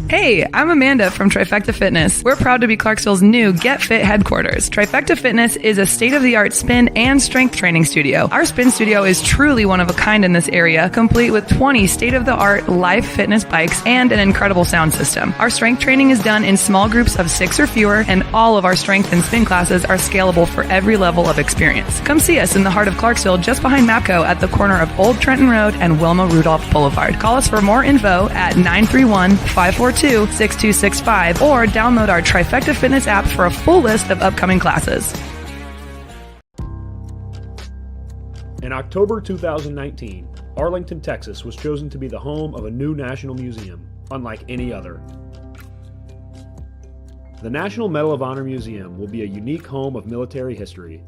Hey, I'm Amanda from Trifecta Fitness. We're proud to be Clarksville's new Get Fit headquarters. Trifecta Fitness is a state-of-the-art spin and strength training studio. Our spin studio is truly one of a kind in this area, complete with 20 state-of-the-art live fitness bikes and an incredible sound system. Our strength training is done in small groups of 6 or fewer, and all of our strength and spin classes are scalable for every level of experience. Come see us in the heart of Clarksville, just behind MAPCO at the corner of Old Trenton Road and Wilma Rudolph Boulevard. Call us for more info at 931-542-6265 or download our Trifecta Fitness app for a full list of upcoming classes. In October 2019, Arlington, Texas was chosen to be the home of a new national museum, unlike any other. The National Medal of Honor Museum will be a unique home of military history.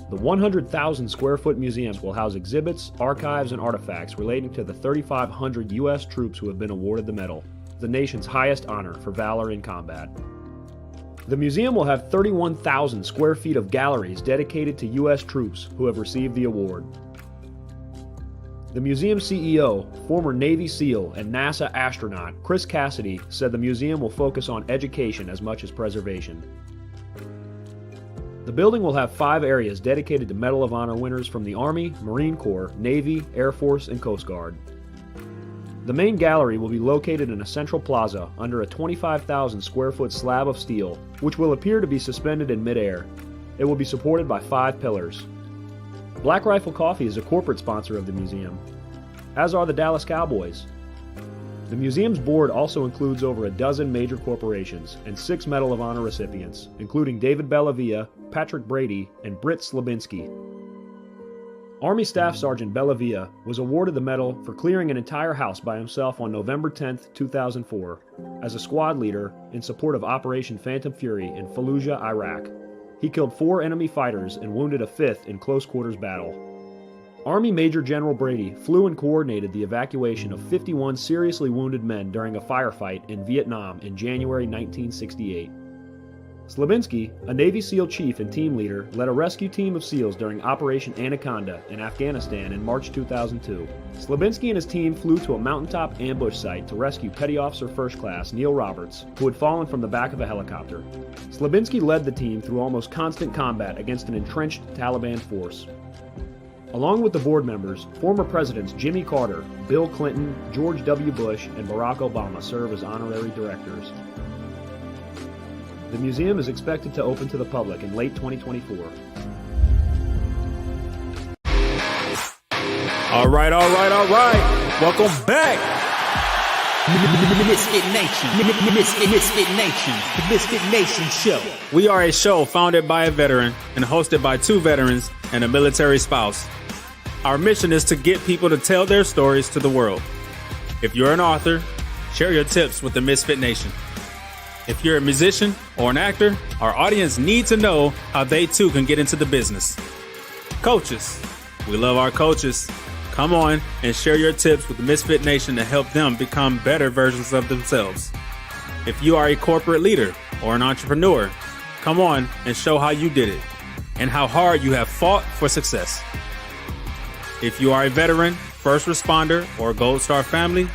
The 100,000 square foot museums will house exhibits, archives, and artifacts relating to the 3,500 U.S. troops who have been awarded the medal, the nation's highest honor for valor in combat. The museum will have 31,000 square feet of galleries dedicated to U.S. troops who have received the award. The museum CEO, former Navy SEAL and NASA astronaut Chris Cassidy, said the museum will focus on education as much as preservation. The building will have 5 areas dedicated to Medal of Honor winners from the Army, Marine Corps, Navy, Air Force, and Coast Guard. The main gallery will be located in a central plaza under a 25,000 square foot slab of steel, which will appear to be suspended in midair. It will be supported by 5 pillars. Black Rifle Coffee is a corporate sponsor of the museum, as are the Dallas Cowboys. The museum's board also includes over a dozen major corporations and 6 Medal of Honor recipients, including David Bellavia, Patrick Brady, and Britt Slabinski. Army Staff Sergeant Bellavia was awarded the medal for clearing an entire house by himself on November 10, 2004, as a squad leader in support of Operation Phantom Fury in Fallujah, Iraq. He killed 4 enemy fighters and wounded a 5th in close quarters battle. Army Major General Brady flew and coordinated the evacuation of 51 seriously wounded men during a firefight in Vietnam in January 1968. Slabinski, a Navy SEAL chief and team leader, led a rescue team of SEALs during Operation Anaconda in Afghanistan in March 2002. Slabinski and his team flew to a mountaintop ambush site to rescue Petty Officer First Class Neil Roberts, who had fallen from the back of a helicopter. Slabinski led the team through almost constant combat against an entrenched Taliban force. Along with the board members, former presidents Jimmy Carter, Bill Clinton, George W. Bush, and Barack Obama serve as honorary directors. The museum is expected to open to the public in late 2024. All right. Welcome back. Misfit Nation. Misfit Nation. The Misfit Nation Show. We are a show founded by a veteran and hosted by 2 veterans and a military spouse. Our mission is to get people to tell their stories to the world. If you're an author, share your tips with the Misfit Nation. If you're a musician or an actor, our audience needs to know how they too can get into the business. Coaches, we love our coaches. Come on and share your tips with the Misfit Nation to help them become better versions of themselves. If you are a corporate leader or an entrepreneur, come on and show how you did it and how hard you have fought for success. If you are a veteran, first responder, or Gold Star family,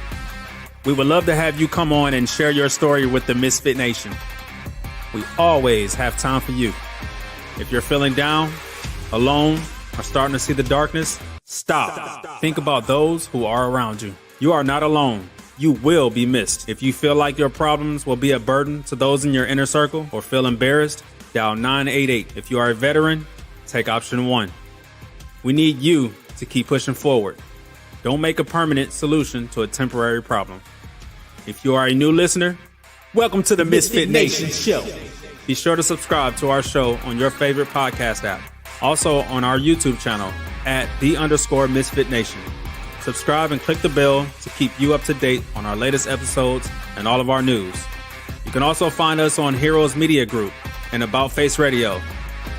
we would love to have you come on and share your story with the Misfit Nation. We always have time for you. If you're feeling down, alone, or starting to see the darkness, stop. Think about those who are around you. You are not alone. You will be missed. If you feel like your problems will be a burden to those in your inner circle or feel embarrassed, dial 988. If you are a veteran, take option 1. We need you to keep pushing forward. Don't make a permanent solution to a temporary problem. If you are a new listener, welcome to the Misfit Nation Show. Be sure to subscribe to our show on your favorite podcast app. Also on our YouTube channel at @the_Misfit Nation. Subscribe and click the bell to keep you up to date on our latest episodes and all of our news. You can also find us on Heroes Media Group and About Face Radio.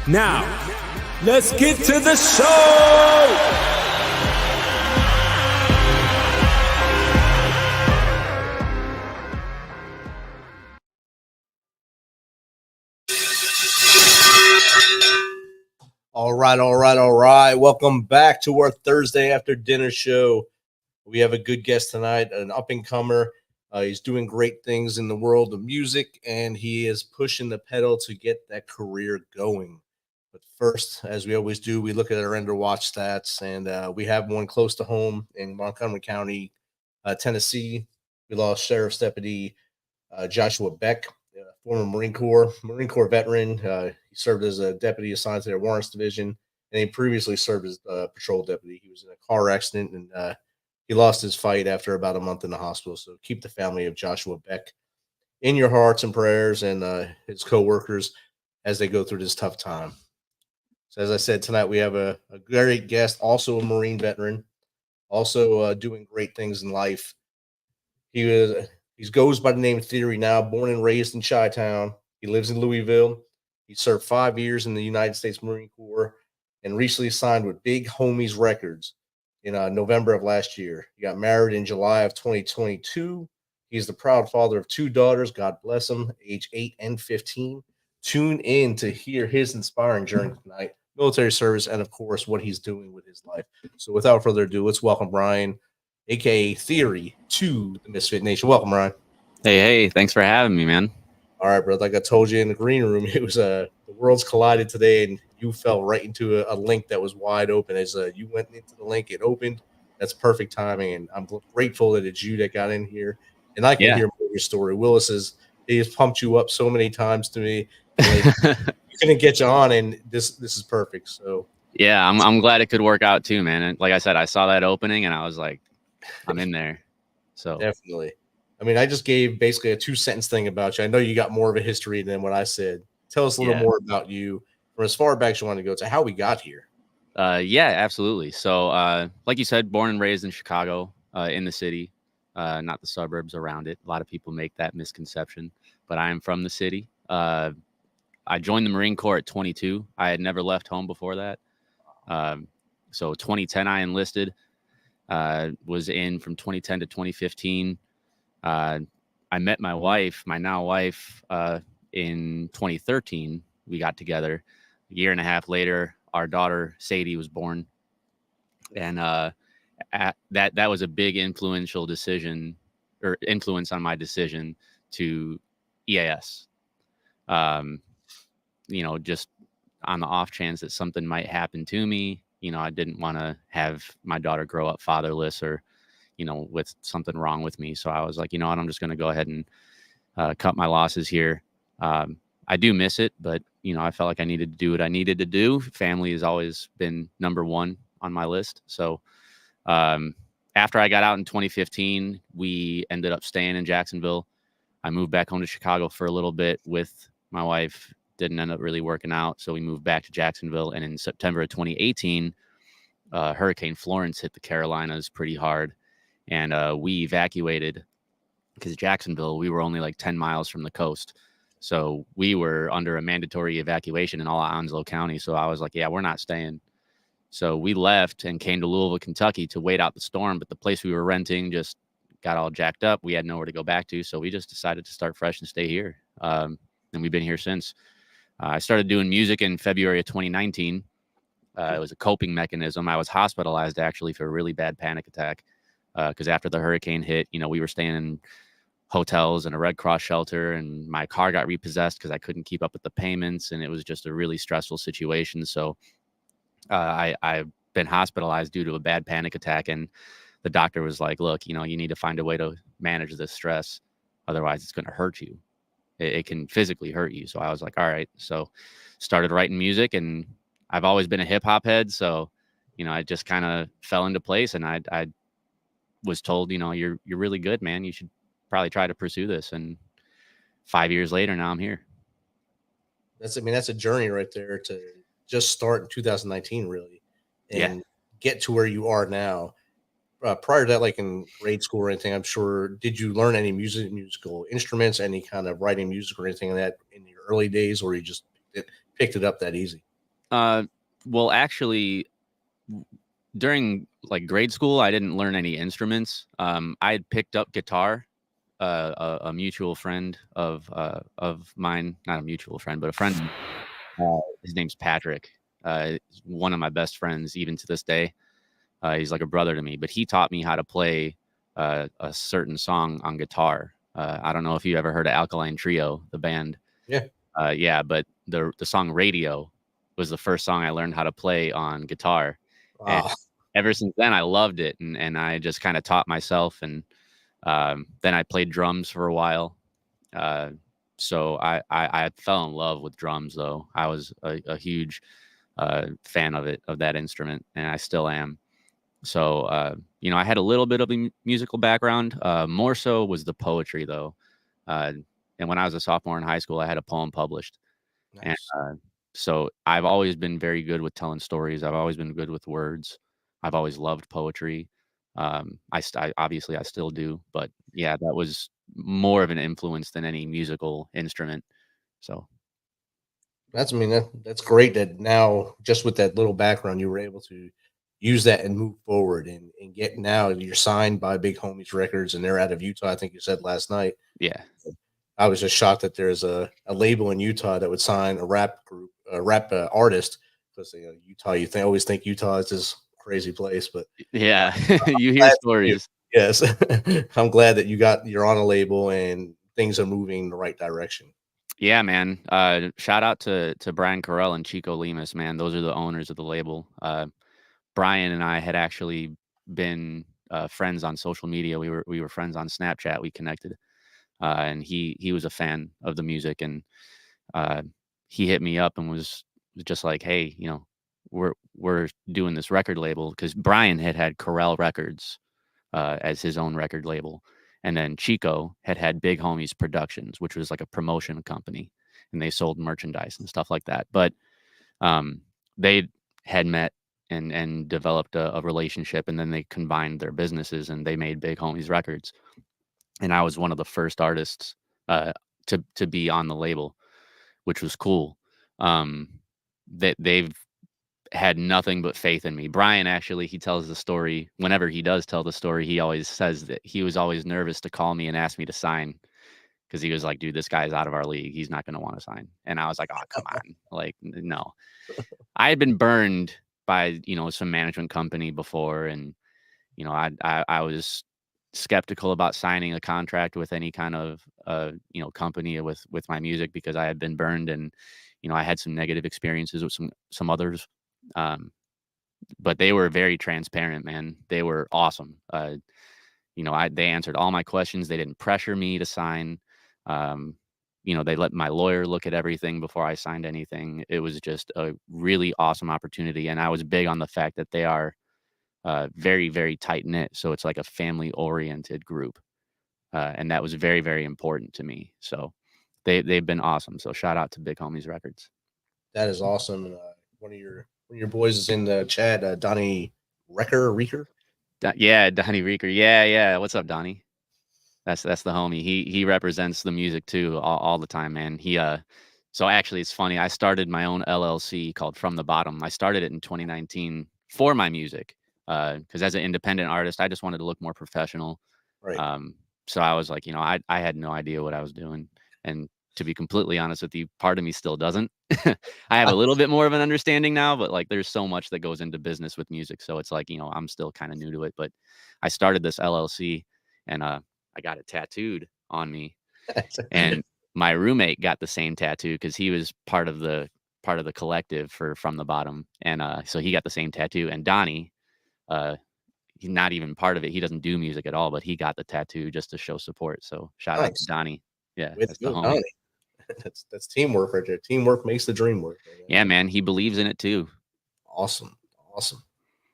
Now, let's get to the show! All right. Welcome back to our Thursday after dinner show. We have a good guest tonight, an up-and-comer. He's doing great things in the world of music, and he is pushing the pedal to get that career going. But first, as we always do, we look at our end-of-watch stats, and we have one close to home in Montgomery County, Tennessee. We lost Sheriff's Deputy Joshua Beck, former Marine Corps veteran. He served as a deputy assigned to their warrants division, and he previously served as a patrol deputy. He was in a car accident, and he lost his fight after about a month in the hospital. So keep the family of Joshua Beck in your hearts and prayers, and his co-workers as they go through this tough time. So as I said, tonight we have a great guest, also a Marine veteran, also doing great things in life. He goes by the name Theory now, born and raised in Chi-Town. He lives in Louisville. He served 5 years in the United States Marine Corps and recently signed with Big Homiez Recordz in November of last year. He got married in July of 2022. He's the proud father of 2 daughters, God bless him, age 8 and 15. Tune in to hear his inspiring journey tonight, military service, and, of course, what he's doing with his life. So without further ado, let's welcome Ryan, a.k.a. Theory, to the Misfit Nation. Welcome, Ryan. Hey, thanks for having me, man. All right, bro. Like I told you in the green room, it was the worlds collided today, and you fell right into a link that was wide open. As you went into the link, it opened. That's perfect timing, and I'm grateful that it's you that got in here, and I can hear more of your story. Willis he has pumped you up so many times to me. Like, you couldn't get you on, and this is perfect. So yeah, I'm glad it could work out too, man. And like I said, I saw that opening, and I was like, I'm in there. So definitely. I mean, I just gave basically a 2-sentence thing about you. I know you got more of a history than what I said. Tell us a little more about you from as far back as you want to go to how we got here. Yeah, absolutely. So like you said, born and raised in Chicago, in the city, not the suburbs around it. A lot of people make that misconception, but I am from the city. I joined the Marine Corps at 22. I had never left home before that. So 2010, I enlisted. Was in from 2010 to 2015. I met my wife, my now wife, in 2013. We got together. A year and a half later, our daughter Sadie was born, and that was a big influential decision or influence on my decision to EAS. Just on the off chance that something might happen to me. I didn't want to have my daughter grow up fatherless or, with something wrong with me. So I was like, what, I'm just going to go ahead and cut my losses here. I do miss it, but, I felt like I needed to do what I needed to do. Family has always been number one on my list. So after I got out in 2015, we ended up staying in Jacksonville. I moved back home to Chicago for a little bit with my wife. Didn't end up really working out. So we moved back to Jacksonville. And in September of 2018, Hurricane Florence hit the Carolinas pretty hard. And we evacuated because Jacksonville, we were only like 10 miles from the coast. So we were under a mandatory evacuation in all of Onslow County. So I was like, yeah, we're not staying. So we left and came to Louisville, Kentucky to wait out the storm. But the place we were renting just got all jacked up. We had nowhere to go back to. So we just decided to start fresh and stay here. And we've been here since. I started doing music in February of 2019. It was a coping mechanism. I was hospitalized actually for a really bad panic attack because after the hurricane hit, we were staying in hotels and a Red Cross shelter, and my car got repossessed because I couldn't keep up with the payments, and it was just a really stressful situation. So I've been hospitalized due to a bad panic attack, and the doctor was like, look, you need to find a way to manage this stress. Otherwise, it's going to hurt you. It can physically hurt you. So I was like, all right. So started writing music, and I've always been a hip hop head. So, I just kind of fell into place, and I was told, you're really good, man. You should probably try to pursue this. And 5 years later, now I'm here. That's a journey right there to just start in 2019, really, and get to where you are now. Prior to that, like in grade school or anything, I'm sure, did you learn any musical instruments, any kind of writing music or anything like that in your early days, or you just picked it up that easy? Well, actually, during like grade school, I didn't learn any instruments. I had picked up guitar. A mutual friend of mine, not a mutual friend, but a friend. His name's Patrick. One of my best friends, even to this day. He's like a brother to me, but he taught me how to play a certain song on guitar. I don't know if you ever heard of Alkaline Trio, the band. Yeah. Yeah, but the song Radio was the first song I learned how to play on guitar. And Wow. ever since then, I loved it. And I just kind of taught myself. And then I played drums for a while. So I fell in love with drums, though. I was a huge fan of it, of that instrument, and I still am. So, you know, I had a little bit of a musical background. More so was the poetry, though. And when I was a sophomore in high school, I had a poem published. And Nice. so I've always been very good with telling stories. I've always been good with words. I've always loved poetry. Obviously I still do, but yeah, that was more of an influence than any musical instrument. So I mean, that's great that now, just with that little background, you were able to use that and move forward and get, now you're signed by Big Homiez Records and they're out of Utah. I think you said last night. yeah, I was just shocked that there's a label in Utah that would sign a rap group, a rap artist. Because Utah, always think Utah is this crazy place, but yeah, you hear glad stories. yes, I'm glad that you're on a label and things are moving in the right direction. Yeah, man. Shout out to Brian Carell and Chico Lemus, man. Those are the owners of the label. Brian and I had actually been friends on social media. We were friends on Snapchat. We connected, and he was a fan of the music, and he hit me up and was just like, "Hey, you know, we're doing this record label," because Brian had Carell Records as his own record label. And then Chico had Big Homiez Productions, which was like a promotion company, and they sold merchandise and stuff like that. But they had met and developed a relationship, and then they combined their businesses and they made Big Homiez Records. And I was one of the first artists to be on the label, which was cool. That they've had nothing but faith in me. Brian, actually, he tells the story. Whenever he does tell the story, he always says that he was always nervous to call me and ask me to sign, because he was like, dude, this guy's out of our league. He's not going to want to sign. And I was like, oh, come on. Like, no. I had been burned by, some management company before. And, I was skeptical about signing a contract with any kind of, company with my music, because I had been burned, and, I had some negative experiences with some others. But they were very transparent, man. They were awesome. They answered all my questions. They didn't pressure me to sign. They let my lawyer look at everything before I signed anything. It was just a really awesome opportunity. And I was big on the fact that they are very, very tight knit. So it's like a family oriented group. And that was very, very important to me. So they've been awesome. So shout out to Big Homiez Records. That is awesome. And one of your boys is in the chat, Donnie Reeker. Yeah, Donnie Reeker. Yeah. What's up, Donnie? That's the homie. He represents the music too all the time, man. So actually it's funny. I started my own LLC called From the Bottom. I started it in 2019 for my music. Because as an independent artist, I just wanted to look more professional. Right. So I was like, I had no idea what I was doing. And to be completely honest with you, part of me still doesn't. I have a little bit more of an understanding now, but like there's so much that goes into business with music. So it's like, I'm still kind of new to it. But I started this LLC, and I got it tattooed on me. And my roommate got the same tattoo because he was part of the collective for From the Bottom. And so he got the same tattoo. And Donnie, he's not even part of it. He doesn't do music at all, but he got the tattoo just to show support. So shout out to Donnie. Yeah, that's the homie. Donnie. That's teamwork right there. Teamwork makes the dream work. Right? Yeah, man. He believes in it too. Awesome.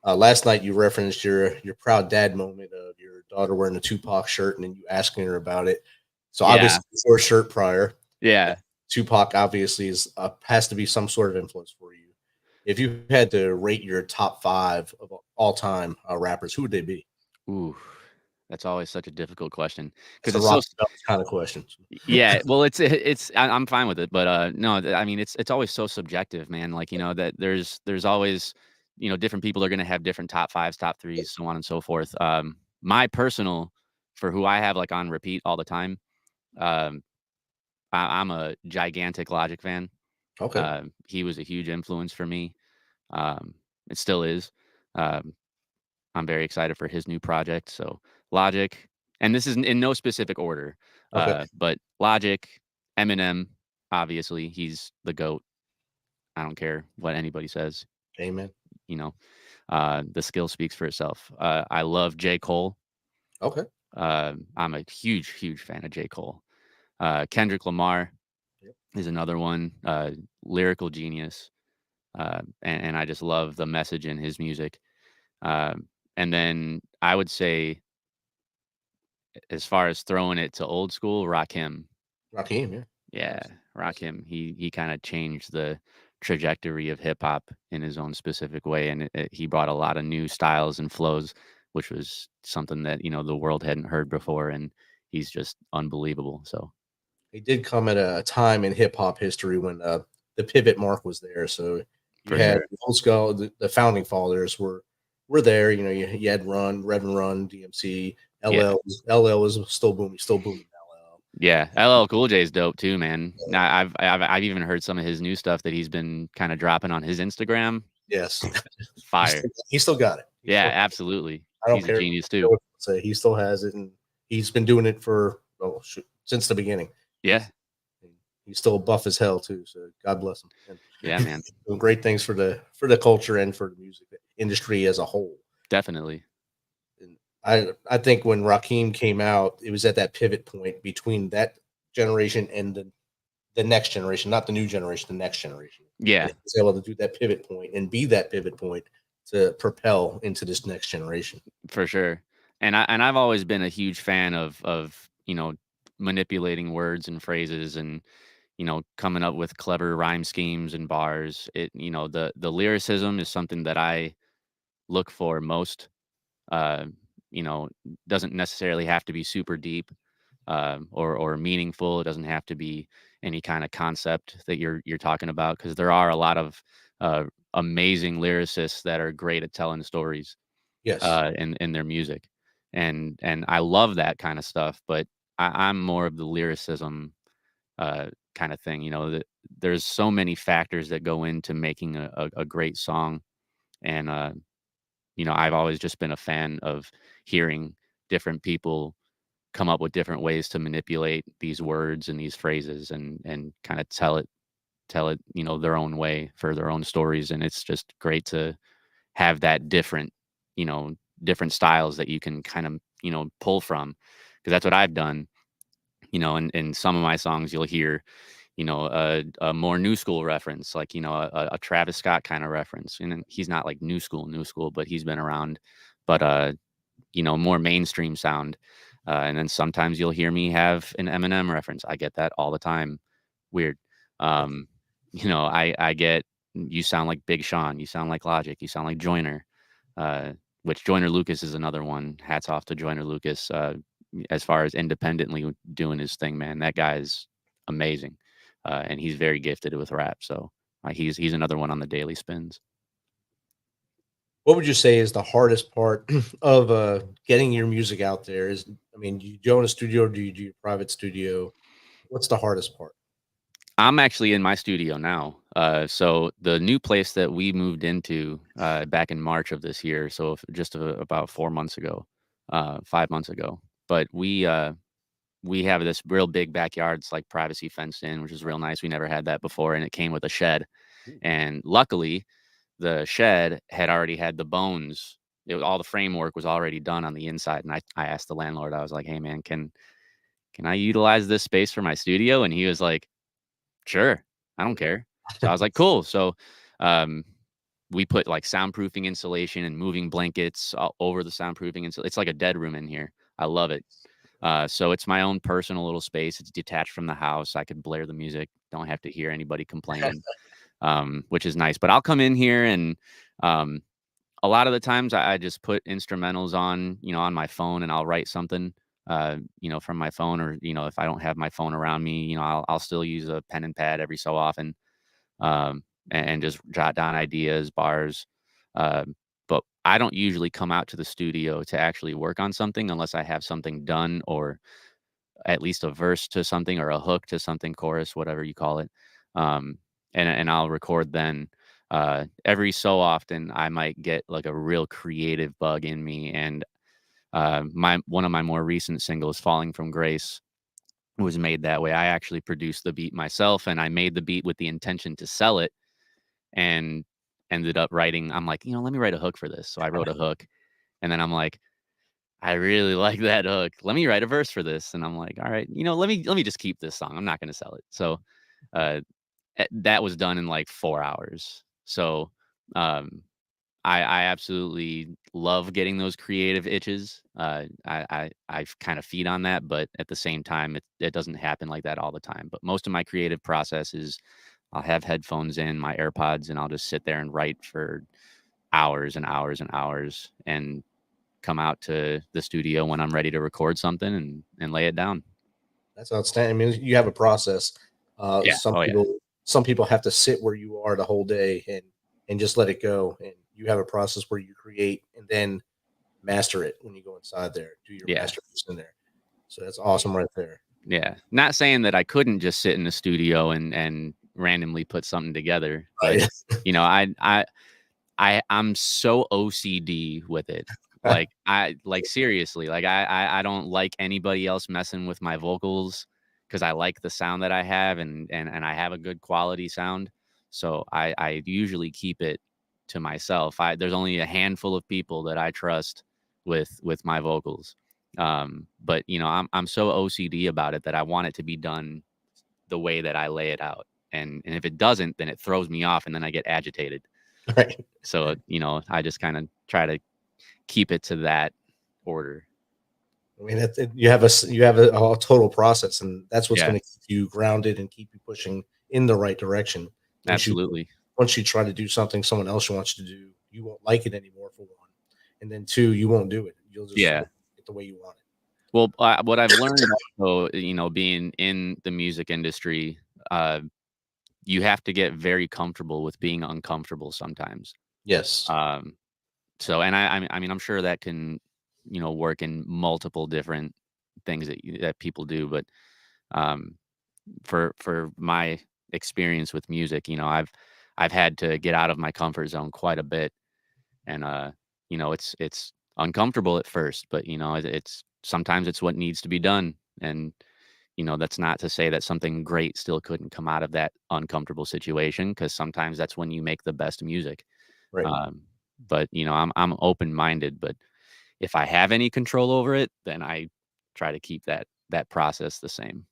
Last night you referenced your proud dad moment of your daughter wearing a Tupac shirt and then you asking her about it. So obviously before shirt prior. Yeah. Tupac obviously has to be some sort of influence for you. If you had to rate your top 5 of all time rappers, who would they be? Ooh, that's always such a difficult question, because it's so kind of questions. Yeah, well, I'm fine with it, but no, I mean it's always so subjective, man. Like that there's always different people are going to have different top 5s, top 3s, so on and so forth. My personal, for who I have like on repeat all the time, I'm a gigantic Logic fan. Okay. He was a huge influence for me. It still is. Um, I'm very excited for his new project. So Logic, and this is in no specific order, Okay. but Logic, Eminem, obviously he's the GOAT. I don't care what anybody says. Amen. You know, the skill speaks for itself. I love J. Cole. Okay. I'm a huge, huge fan of J. Cole. Kendrick Lamar Yep. is another one. Lyrical genius. And I just love the message in his music. And then I would say, as far as throwing it to old school, Rakim. Rakim, yeah. Yeah, Rakim. He kind of changed the trajectory of hip hop in his own specific way, and he brought a lot of new styles and flows, which was something that the world hadn't heard before, and he's just unbelievable. So He did come at a time in hip hop history when the pivot mark was there. So you For had sure. old school, the founding fathers were there. You had Reverend Run, DMC, LL. Yeah. LL was still booming. LL. Yeah, LL Cool J is dope too, man. Now, I've even heard some of his new stuff that he's been kind of dropping on his Instagram. Yes, Fire. He still got it. Yeah, absolutely. I don't He's care. a genius What too. people say, he still has it, and he's been doing it for since the beginning. Yeah, He's still buff as hell too. So God bless him. And yeah, man. doing great things for the culture and for the music industry as a whole. Definitely. And I think when Rakim came out, it was at that pivot point between that generation and the next generation, not the new generation, the next generation. Yeah, And he was able to do that pivot point and be that pivot point to propel into this next generation. for sure. And I've always been a huge fan of manipulating words and phrases and coming up with clever rhyme schemes and bars. The lyricism is something that I look for most. Uh, doesn't necessarily have to be super deep or meaningful. It doesn't have to be any kind of concept that you're talking about, because there are a lot of amazing lyricists that are great at telling stories Yes. in their music, and I love that kind of stuff. But I'm more of the lyricism kind of thing. That there's so many factors that go into making a great song, and I've always just been a fan of hearing different people come up with different ways to manipulate these words and these phrases and kind of tell it their own way for their own stories. And it's just great to have that different styles that you can kind of pull from, because that's what I've done. In some of my songs you'll hear a more new school reference, like a Travis Scott kind of reference, and he's not like new school, but he's been around, but more mainstream sound. And then sometimes you'll hear me have an Eminem reference. I get that all the time. Weird. I get, you sound like Big Sean, you sound like Logic, you sound like Joyner, which Joyner Lucas is another one. Hats off to Joyner Lucas. As far as independently doing his thing, man, that guy's amazing. And he's very gifted with rap. So he's another one on the daily spins. What would you say is the hardest part of getting your music out there? Do you go in a studio or do you do a private studio? What's the hardest part? I'm actually in my studio now. So the new place that we moved into back in March of this year, so just about 4 months ago, 5 months ago, but we have this real big backyard. It's like privacy fenced in, which is real nice. We never had that before, and it came with a shed. And luckily, the shed had already had the bones. All the framework was already done on the inside. And I asked the landlord, I was like, "Hey man, can I utilize this space for my studio?" And he was like, "Sure, I don't care." So I was like, "Cool." So we put like soundproofing insulation and moving blankets over the soundproofing. It's like a dead room in here. I love it. So it's my own personal little space. It's detached from the house. I could blare the music. Don't have to hear anybody complaining, which is nice. But I'll come in here, and a lot of the times I just put instrumentals on, on my phone, and I'll write something, from my phone, or, if I don't have my phone around me, I'll still use a pen and pad every so often, and just jot down ideas, bars. But I don't usually come out to the studio to actually work on something unless I have something done, or at least a verse to something, or a hook to something, chorus, whatever you call it. And I'll record then. every so often I might get like a real creative bug in me. And one of my more recent singles, Falling from Grace, was made that way. I actually produced the beat myself, and I made the beat with the intention to sell it, and ended up writing, I'm like, let me write a hook for this. So I wrote a hook, and then I'm like, I really like that hook. Let me write a verse for this. And I'm like, all right, let me just keep this song. I'm not going to sell it. So that was done in like 4 hours. So I absolutely love getting those creative itches. I kind of feed on that, but at the same time, it doesn't happen like that all the time. But most of my creative process is I'll have headphones in, my AirPods, and I'll just sit there and write for hours and hours and hours, and come out to the studio when I'm ready to record something and lay it down. That's outstanding. I mean, you have a process. Yeah. Some people have to sit where you are the whole day and just let it go. And you have a process where you create and then master it when you go inside there, do your masterpiece in there. So that's awesome right there. Yeah. Not saying that I couldn't just sit in the studio and randomly put something together. But, I'm so OCD with it. Seriously, I don't like anybody else messing with my vocals, because I like the sound that I have, and I have a good quality sound. So I usually keep it to myself. There's only a handful of people that I trust with my vocals. But I'm so OCD about it that I want it to be done the way that I lay it out. And if it doesn't, then it throws me off, and then I get agitated. Right. So, I just kind of try to keep it to that order. I mean, you have a total process, and that's what's going to keep you grounded and keep you pushing in the right direction. Absolutely. Once you try to do something someone else wants you to do, you won't like it anymore, for one, and then two, you won't do it. You'll just get the way you want it. Well, what I've learned, also, being in the music industry, you have to get very comfortable with being uncomfortable sometimes. Yes. So, and I mean, I'm sure that can, work in multiple different things that people do. But for my experience with music, I've had to get out of my comfort zone quite a bit, and it's uncomfortable at first, but it's sometimes it's what needs to be done. And that's not to say that something great still couldn't come out of that uncomfortable situation, because sometimes that's when you make the best music. Right. But I'm open-minded, but if I have any control over it, then I try to keep that process the same.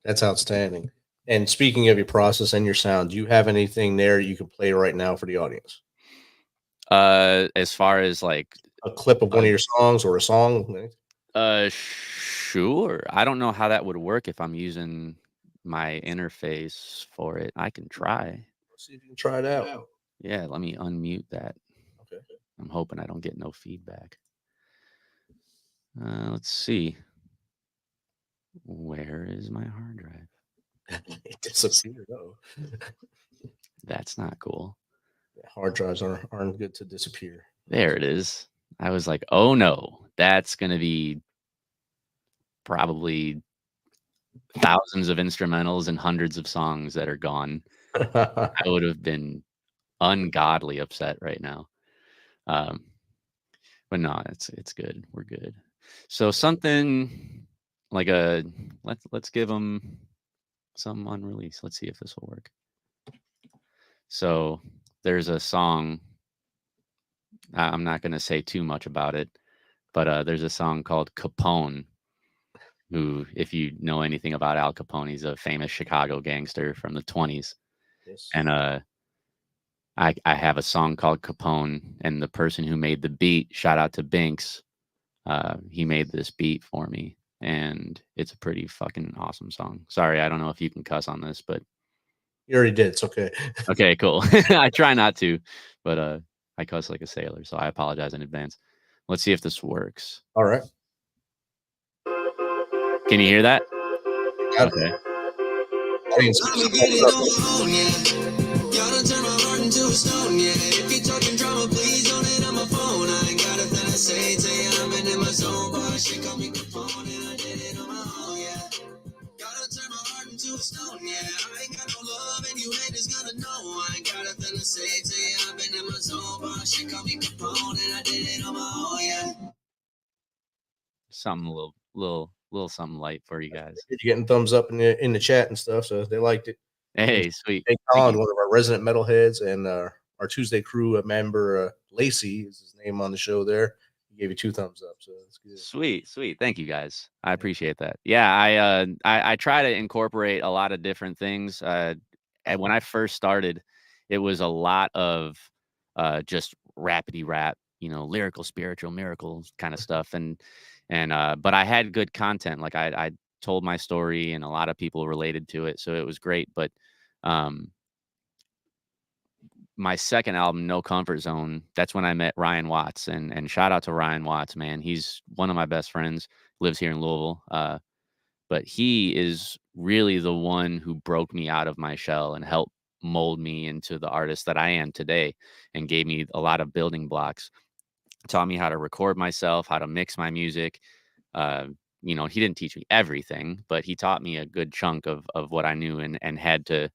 That's outstanding. And speaking of your process and your sound, do you have anything there you can play right now for the audience? As far as like a clip of one of your songs or a song? Sure. I don't know how that would work if I'm using my interface for it. I can try. Let's see if you can try it out. Yeah, let me unmute that. Okay. I'm hoping I don't get no feedback. Let's see. Where is my hard drive? It disappeared. That's not cool. Yeah, hard drives aren't good to disappear. There it is. I was like, oh no, that's going to be probably thousands of instrumentals and hundreds of songs that are gone. I would have been ungodly upset right now. But no, it's good. We're good. So something like let's give them some unreleased. Let's see if this will work. So there's a song. I'm not going to say too much about it, but there's a song called Capone, who, if you know anything about Al Capone, he's a famous Chicago gangster from the 1920s. Yes. And I have a song called Capone, and the person who made the beat, shout out to Binks, he made this beat for me, and it's a pretty fucking awesome song. Sorry, I don't know if you can cuss on this, but you already did. It's okay. Okay, cool. I try not to, but I cuss like a sailor, so I apologize in advance. Let's see if this works. All right. Can you hear that? Okay. Something a little something light for you guys. You're getting thumbs up in the chat and stuff, so they liked it. Hey, sweet. Hey, Colin, one of our resident metalheads, and our Tuesday crew member, Lacey is his name on the show there. He gave you 2 thumbs up, so that's good. Sweet. Thank you guys. I appreciate that. Yeah, I try to incorporate a lot of different things. And when I first started, it was a lot of just rapidy rap, lyrical, spiritual, miracles kind of stuff. And but I had good content. Like I told my story, and a lot of people related to it, so it was great. But my second album, No Comfort Zone, that's when I met Ryan Watts, and shout out to Ryan Watts, man. He's one of my best friends, lives here in Louisville. But he is really the one who broke me out of my shell and helped mold me into the artist that I am today, and gave me a lot of building blocks. Taught me how to record myself, how to mix my music. He didn't teach me everything, but he taught me a good chunk of what I knew, and had to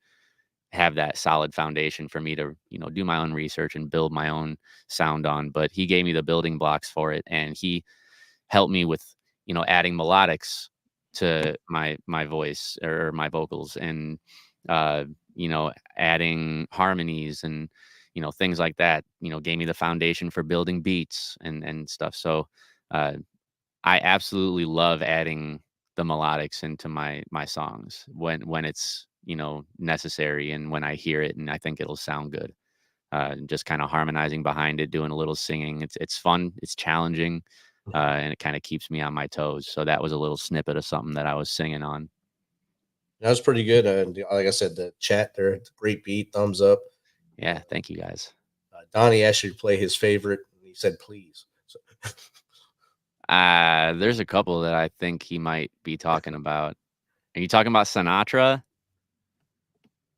have that solid foundation for me to, do my own research and build my own sound on. But he gave me the building blocks for it, and he helped me with, adding melodics to my voice or my vocals, and, adding harmonies and, things like that, gave me the foundation for building beats and stuff. So, I absolutely love adding the melodics into my songs when it's, necessary, and when I hear it and I think it'll sound good. Just kind of harmonizing behind it, doing a little singing. It's fun, it's challenging, and it kind of keeps me on my toes. So that was a little snippet of something that I was singing on. That was pretty good. Like I said, the chat there, it's a great beat, thumbs up. Yeah, thank you guys. Donnie asked you to play his favorite, and he said please. So. There's a couple that I think he might be talking about. Are you talking about Sinatra?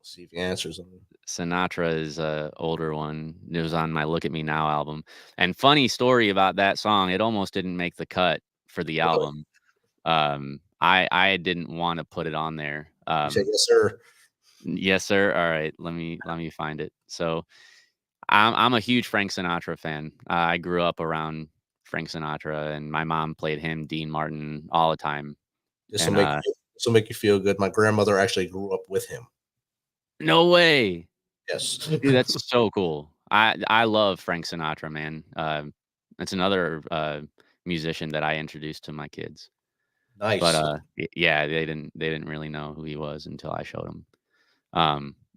See if he answers them. Sinatra is a older one. It was on my Look at Me Now album. And funny story about that song, it almost didn't make the cut for the album. I didn't want to put it on there. You said yes, sir. Yes, sir. All right, let me find it. So I'm a huge Frank Sinatra fan. I grew up around Frank Sinatra, and my mom played him, Dean Martin, all the time. This will make you feel good. My grandmother actually grew up with him. No way. Yes. Dude, that's so cool. I love Frank Sinatra, man. That's another musician that I introduced to my kids. Nice. But yeah, they didn't really know who he was until I showed them.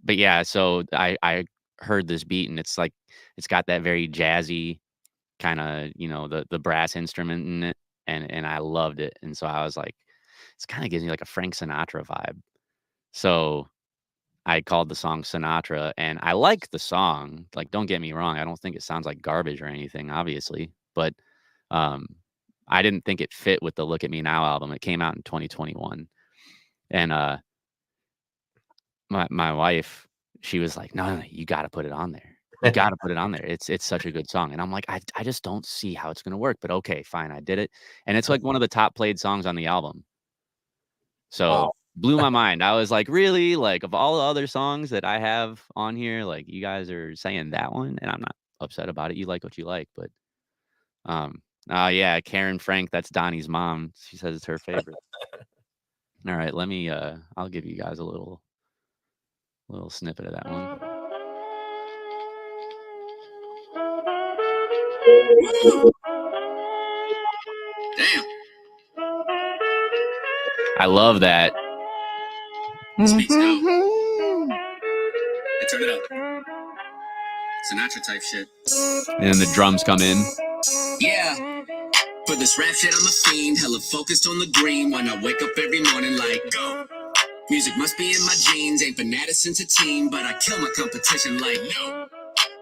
But yeah, so I heard this beat, and it's got that very jazzy kind of, the brass instrument in it, and I loved it. And so I was like, it kind of gives me like a Frank Sinatra vibe. So I called the song Sinatra, and I like the song. Like, don't get me wrong, I don't think it sounds like garbage or anything, obviously, but I didn't think it fit with the Look at Me Now album. It came out in 2021, and my wife, she was like, no, you got to put it on there. You got to put it on there. It's such a good song. And I'm like, I just don't see how it's going to work, but okay, fine. I did it. And it's like one of the top played songs on the album. So wow. Blew my mind. I was like, really? Like, of all the other songs that I have on here, like, you guys are saying that one, and I'm not upset about it. You like what you like, but yeah, Karen Frank, that's Donnie's mom. She says it's her favorite. All right, let me I'll give you guys a little snippet of that one. Damn. I love that. Speaks out. Hey, turn it up. Sinatra type shit. And then the drums come in. Yeah. For this rap shit, I'm a fiend. Hella focused on the green. When I wake up every morning like, go. Music must be in my genes. Ain't been at it since a teen, but I kill my competition like, no.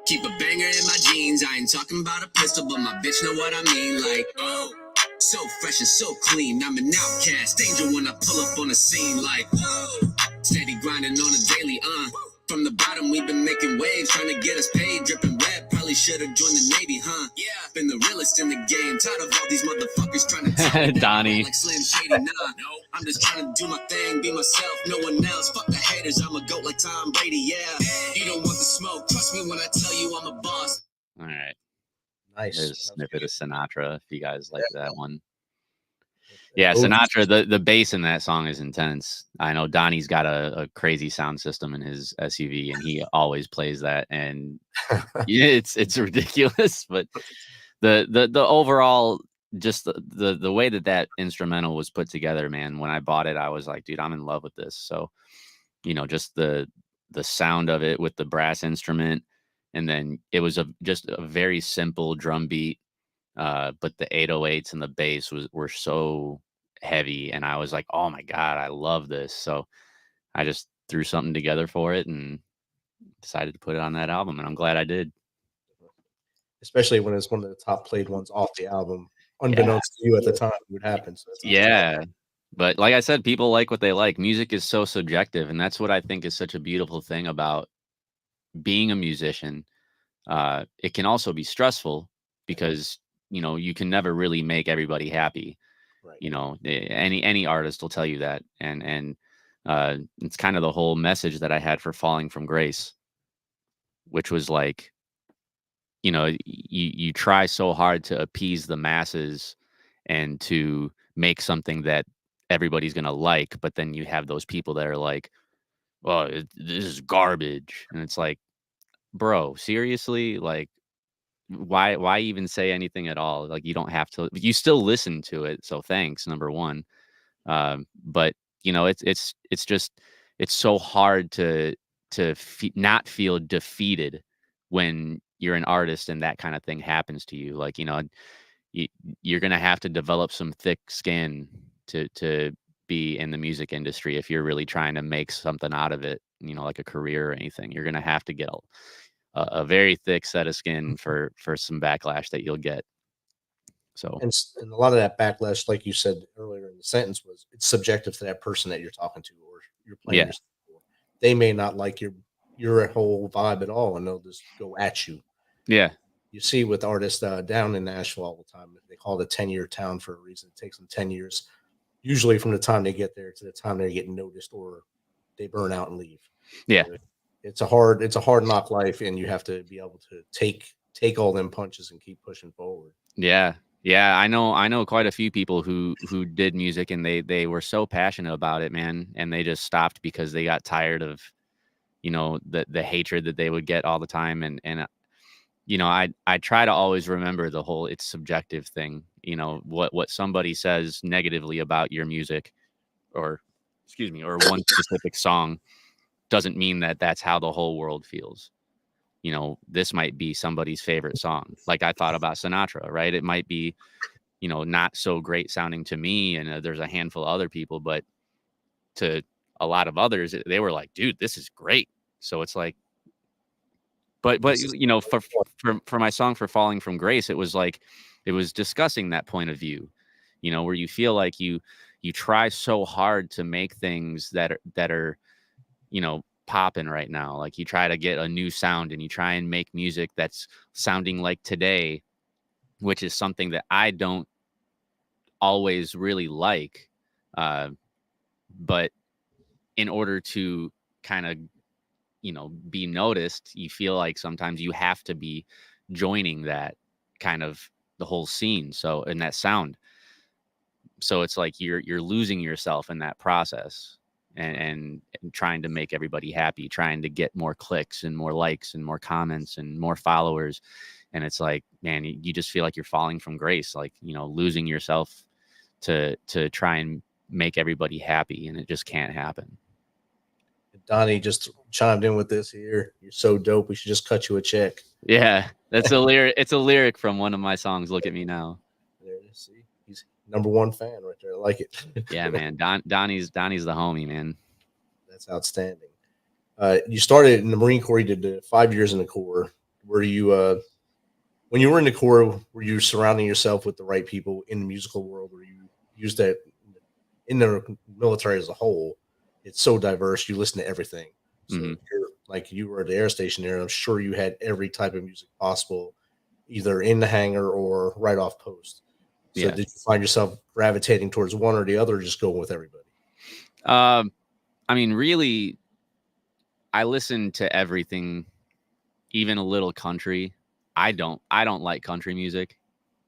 Keep a banger in my jeans. I ain't talking about a pistol, but my bitch know what I mean. Like, oh. So fresh and so clean. I'm an outcast. Angel when I pull up on the scene like, whoa. Steady grinding on a daily, From the bottom, we've been making waves. Trying to get us paid. Dripping red, probably Probably should have joined the Navy, huh? Yeah, been the realest in the game. Tired of all these motherfuckers trying to tell me that Donnie. I'm like Slim Shady. Nah, no, I'm just trying to do my thing, be myself, no one else. Fuck the haters, I'm a goat like Tom Brady, yeah. You don't want the smoke, trust me when I tell you I'm a boss. All right. Nice. There's a snippet of Sinatra if you guys like that one. Oh, Yeah, Sinatra, the bass in that song is intense. I know Donnie's got a crazy sound system in his SUV, and he always plays that, and yeah, it's ridiculous. But the overall, just the way that instrumental was put together, man. When I bought it, I was like, dude, I'm in love with this. So, just the sound of it with the brass instrument, and then it was just a very simple drum beat. But the 808s and the bass were so heavy, and I was like, oh my God, I love this. So I just threw something together for it and decided to put it on that album, and I'm glad I did. Especially when it's one of the top played ones off the album, unbeknownst to you at the time, it would happen. So yeah. But like I said, people like what they like. Music is so subjective, and that's what I think is such a beautiful thing about being a musician. It can also be stressful because you can never really make everybody happy. Right. Any artist will tell you that. And it's kind of the whole message that I had for Falling from Grace, which was like, you try so hard to appease the masses and to make something that everybody's going to like. But then you have those people that are like, well, this is garbage. And it's like, bro, seriously? Like, why even say anything at all? Like, you don't have to, you still listen to it. So thanks, number one. But it's just, it's so hard to not feel defeated when you're an artist and that kind of thing happens to you. Like, you're going to have to develop some thick skin to be in the music industry. If you're really trying to make something out of it, like a career or anything, you're going to have to get a very thick set of skin for some backlash that you'll get. So, and a lot of that backlash, like you said earlier in the sentence, was it's subjective to that person that you're talking to or you're playing. Yeah. They may not like your whole vibe at all, and they'll just go at you. Yeah. You see with artists down in Nashville all the time, they call it a 10-year town for a reason. It takes them 10 years, usually from the time they get there to the time they get noticed or they burn out and leave. Yeah. So it's a hard knock life, and you have to be able to take all them punches and keep pushing forward. Yeah. Yeah. I know quite a few people who did music, and they were so passionate about it, man. And they just stopped because they got tired of, the hatred that they would get all the time. And I try to always remember the whole, it's subjective thing, what somebody says negatively about your music or one specific song doesn't mean that that's how the whole world feels. This might be somebody's favorite song. Like I thought about Sinatra, right? It might be, not so great sounding to me. And there's a handful of other people, but to a lot of others, they were like, dude, this is great. So it's like, but for my song for Falling from Grace, it was like, it was discussing that point of view, where you feel like you try so hard to make things that are popping right now. Like you try to get a new sound and you try and make music that's sounding like today, which is something that I don't always really like. But in order to kind of, be noticed, you feel like sometimes you have to be joining that kind of the whole scene. So in that sound, so it's like you're losing yourself in that process and trying to make everybody happy, trying to get more clicks and more likes and more comments and more followers. And it's like, man, you just feel like you're falling from grace, like, losing yourself to try and make everybody happy. And it just can't happen. Donnie just chimed in with this here. You're so dope. We should just cut you a check. Yeah, that's a lyric. It's a lyric from one of my songs. Look at me now. There you see. He's #1 fan right there. I like it. Yeah, man. Donnie's the homie, man. That's outstanding. You started in the Marine Corps. You did 5 years in the Corps. Were you, when you were in the Corps, were you surrounding yourself with the right people in the musical world? Where you used that in the military as a whole? It's so diverse. You listen to everything. So you're like you were at the air station there, I'm sure you had every type of music possible, either in the hangar or right off post. So Yeah. did you find yourself gravitating towards one or the other, or just going with everybody? I mean, really, I listen to everything, even a little country. I don't like country music,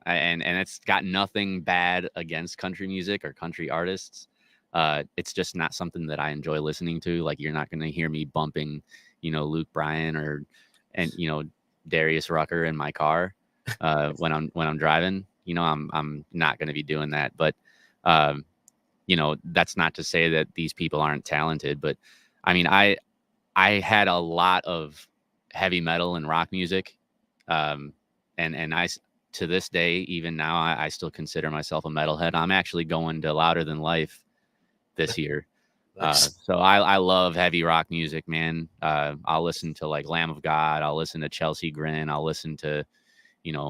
and it's got nothing bad against country music or country artists. It's just not something that I enjoy listening to. Like, you're not going to hear me bumping, Luke Bryan and Darius Rucker in my car when I'm driving. I'm not going to be doing that. But that's not to say that these people aren't talented. But I mean, I had a lot of heavy metal and rock music. And I, to this day, even now, I still consider myself a metalhead. I'm actually going to Louder Than Life this year. Nice. So I love heavy rock music, man. I'll listen to like Lamb of God. I'll listen to Chelsea Grin. I'll listen to,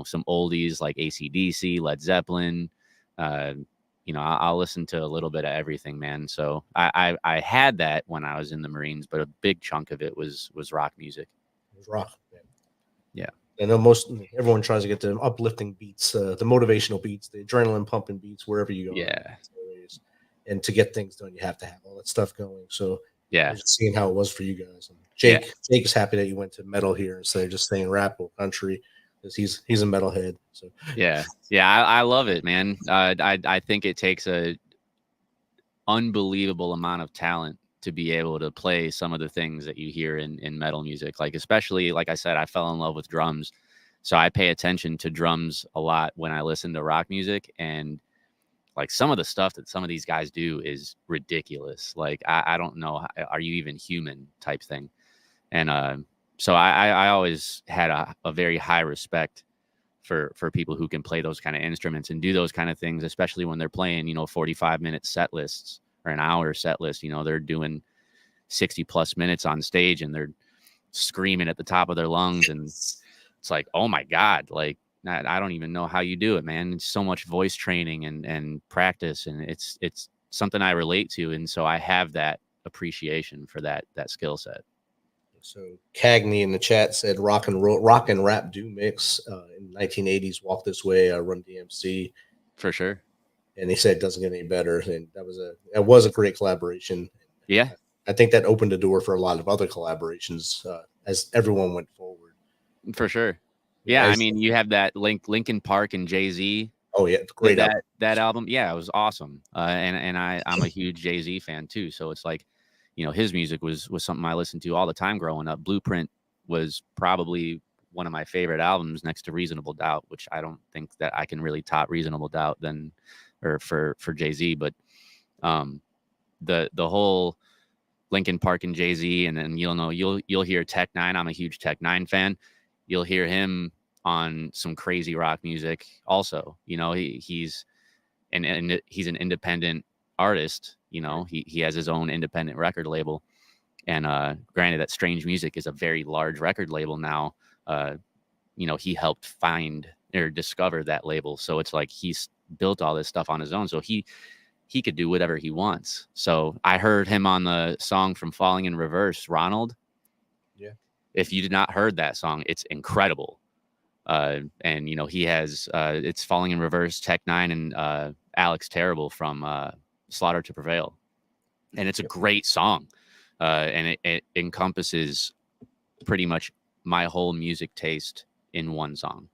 some oldies like AC/DC, Led Zeppelin. I'll listen to a little bit of everything, man. So I had that when I was in the Marines, but a big chunk of it was rock music. It was rock, man. Yeah. I know everyone tries to get the uplifting beats, the motivational beats, the adrenaline pumping beats, wherever you go. Yeah. And to get things done, you have to have all that stuff going. So Yeah. just seeing how it was for you guys. And Jake is happy that you went to metal here instead of just staying rap or country, because he's a metalhead. So yeah, I love it, man. I think it takes a unbelievable amount of talent to be able to play some of the things that you hear in metal music. Like, especially, like I said, I fell in love with drums, so I pay attention to drums a lot when I listen to rock music. And like, some of the stuff that some of these guys do is ridiculous. Like, I don't know, are you even human type thing? And so I always had a very high respect for people who can play those kind of instruments and do those kind of things, especially when they're playing, 45-minute set lists or an hour set list. They're doing 60 plus minutes on stage and they're screaming at the top of their lungs. And it's like, oh my God, like, I don't even know how you do it, man. It's so much voice training and practice, and it's something I relate to. And so I have that appreciation for that skill set. So Cagney in the chat said rock and rap do mix in 1980s. Walk This Way, Run DMC, For sure. and he said it doesn't get any better. And that was a great collaboration. Yeah, I think that opened the door for a lot of other collaborations as everyone went forward. for sure. Yeah, I mean, you have that Linkin Park and Jay-Z. Oh yeah, it's great. That album, yeah, it was awesome. And I'm a huge Jay-Z fan too. So it's like, his music was something I listened to all the time growing up. Blueprint was probably one of my favorite albums next to Reasonable Doubt, which I don't think that I can really top Reasonable Doubt for Jay-Z. But the whole Linkin Park and Jay-Z, and then you'll hear Tech Nine. I'm a huge Tech Nine fan. You'll hear him on some crazy rock music also. He's an independent artist. He has his own independent record label. And granted that Strange Music is a very large record label now. He helped find or discover that label. So it's like he's built all this stuff on his own. So he could do whatever he wants. So I heard him on the song from Falling in Reverse, Ronald. Yeah. If you did not heard that song, it's incredible. And he has it's Falling in Reverse, Tech Nine, and Alex Terrible from Slaughter to Prevail. And it's a great song. And it encompasses pretty much my whole music taste in one song.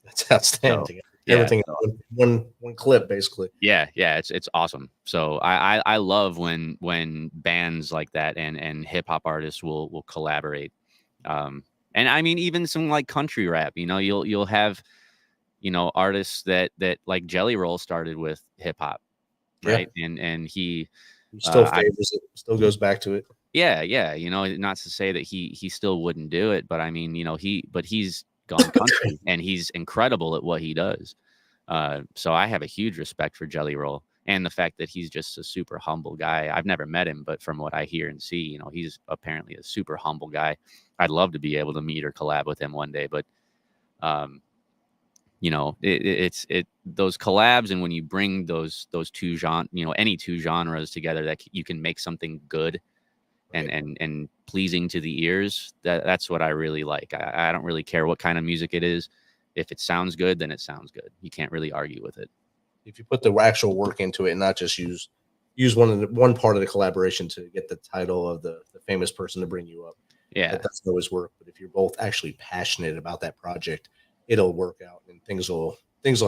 That's outstanding. So, everything one clip, basically. Yeah, it's awesome. So I love when bands like that and hip hop artists will collaborate. And I mean, even some like country rap, you'll have, artists that like Jelly Roll started with hip hop, right? Yeah. And he still favors it, still goes back to it. Yeah. Not to say that he still wouldn't do it, but I mean, he's gone country and he's incredible at what he does. So I have a huge respect for Jelly Roll and the fact that he's just a super humble guy. I've never met him, but from what I hear and see, he's apparently a super humble guy. I'd love to be able to meet or collab with him one day, but it's those collabs, and when you bring those two any two genres together, that you can make something good, and pleasing to the ears. That's what I really like. I don't really care what kind of music it is. If it sounds good, then it sounds good. You can't really argue with it. If you put the actual work into it and not just use one part of the collaboration to get the title of the famous person to bring you up. Yeah, that doesn't always work. But if you're both actually passionate about that project, it'll work out and things will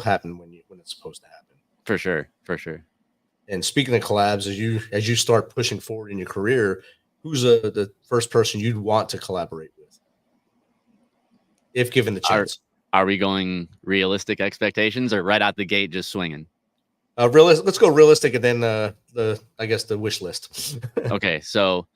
happen when it's supposed to happen. For sure. And speaking of collabs, as you start pushing forward in your career, who's the first person you'd want to collaborate with, if given the chance? Are we going realistic expectations or right out the gate just swinging? Let's go realistic, and then the wish list. Okay, so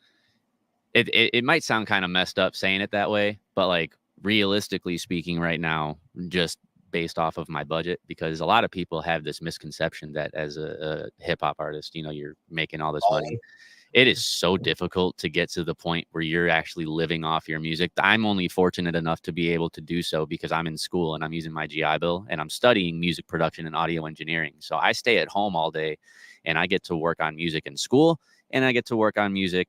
it might sound kind of messed up saying it that way, but like realistically speaking, right now, just based off of my budget, because a lot of people have this misconception that as a hip hop artist, you're making all this money. It is so difficult to get to the point where you're actually living off your music. I'm only fortunate enough to be able to do so because I'm in school and I'm using my GI Bill and I'm studying music production and audio engineering. So I stay at home all day and I get to work on music in school and I get to work on music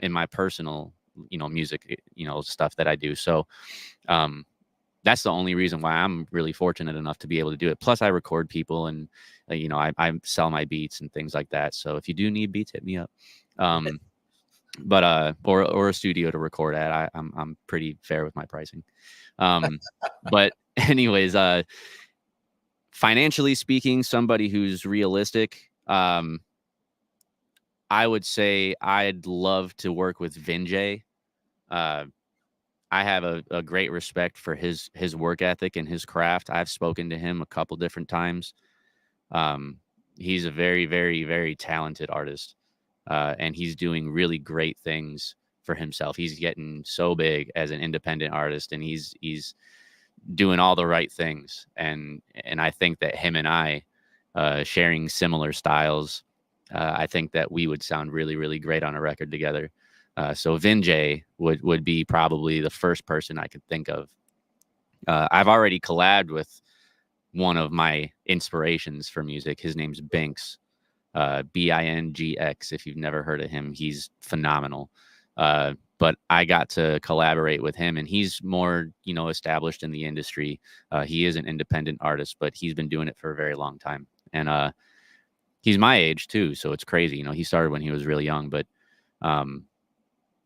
in my personal, music, stuff that I do. So that's the only reason why I'm really fortunate enough to be able to do it. Plus I record people and I sell my beats and things like that. So if you do need beats, hit me up. But or a studio to record at. I'm pretty fair with my pricing. But anyways, financially speaking, somebody who's realistic, I would say I'd love to work with Vinjay. I have a great respect for his work ethic and his craft. I've spoken to him a couple different times. He's a very, very, very talented artist. And he's doing really great things for himself. He's getting so big as an independent artist and he's doing all the right things. And I think that him and I, sharing similar styles, I think that we would sound really, really great on a record together. So Vinjay would be probably the first person I could think of. I've already collabed with one of my inspirations for music. His name's Binks, Bingx. If you've never heard of him, he's phenomenal. But I got to collaborate with him and he's more, established in the industry. He is an independent artist, but he's been doing it for a very long time. And he's my age too. So it's crazy. He started when he was really young, but